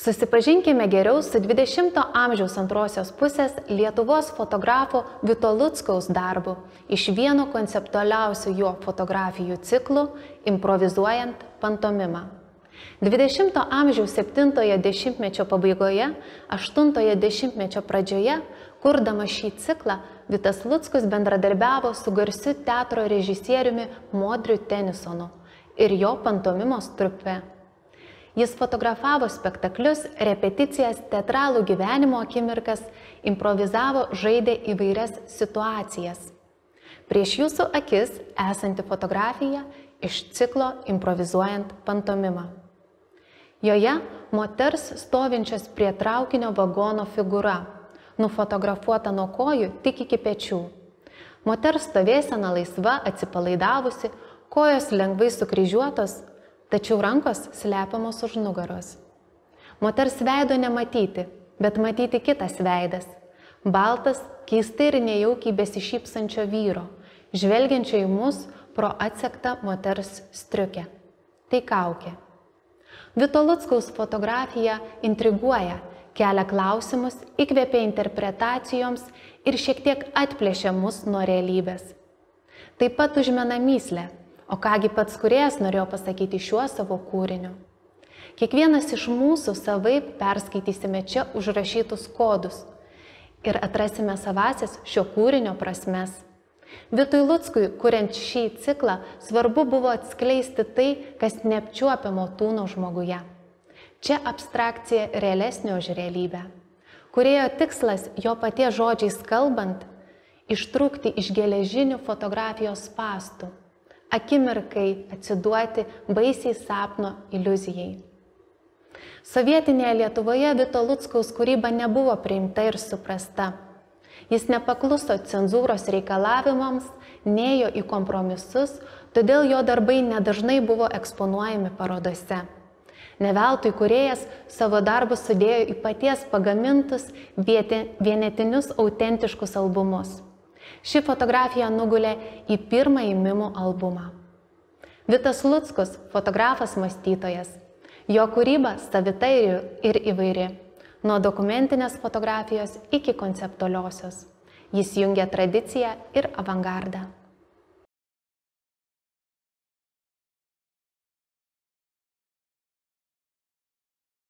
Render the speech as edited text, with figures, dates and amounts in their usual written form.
Susipažinkime geriau su 20-ojo amžiaus antrosios pusės Lietuvos fotografo Vito Luckaus darbu iš vieno konceptualiausių jo fotografijų ciklų Improvizuojant pantomimą. 20-ojo amžiaus 7-ojo dešimtmečio pabaigoje, 8-ojo dešimtmečio pradžioje, kurdamas šį ciklą, Vitas Luckus bendradarbiavo su garsiu teatro režisieriumi Modriu Tenisonu ir jo pantomimos trupe. Jis fotografavo spektaklius, repeticijas, teatralų gyvenimo akimirkas, improvizavo, žaidė įvairias situacijas. Prieš jūsų akis esanti fotografija iš ciklo Improvizuojant pantomimą. Joje moters stovinčios prie traukinio vagono figūra, nufotografuota nuo kojų tik iki pečių. Moters stovėsena laisva, atsipalaidavusi, kojos lengvai sukryžiuotos, tačiau rankos slepiamos už nugaros. Moters veido nematyti, bet matyti kitas veidas. Baltas, keistai ir nejaukiai besišypsančio vyro, žvelgiančio į mus pro atsektą moters striukę. Tai kaukė. Vito Luckaus fotografija intriguoja, kelia klausimus, įkvepia interpretacijoms ir šiek tiek atplėšia mus nuo realybės. Taip pat užmena mįslę. O kągi pats kūrėjas norėjo pasakyti šiuo savo kūriniu? Kiekvienas iš mūsų savaip perskaitysime čia užrašytus kodus ir atrasime savąsias šio kūrinio prasmes. Vitui Luckui, kuriant šį ciklą, svarbu buvo atskleisti tai, kas neapčiuopiamo tūno žmoguje. Čia abstrakcija realesnė už realybę. Kūrėjo tikslas, jo paties žodžiais kalbant, ištrūkti iš geležinių fotografijos spąstų, akimirkai atsiduoti baisiai sapno iliuzijai. Sovietinėje Lietuvoje Vito Luckaus kūryba nebuvo priimta ir suprasta. Jis nepakluso cenzūros reikalavimams, nėjo į kompromisus, todėl jo darbai nedažnai buvo eksponuojami parodose. Ne veltui kūrėjas savo darbus sudėjo į paties pagamintus vienetinius autentiškus albumus. Ši fotografija nugulė į pirmąjį mimų albumą. Vitas Luckus – fotografas mąstytojas. Jo kūryba savita ir įvairi, nuo dokumentinės fotografijos iki konceptualiosios. Jis jungia tradiciją ir avangardą.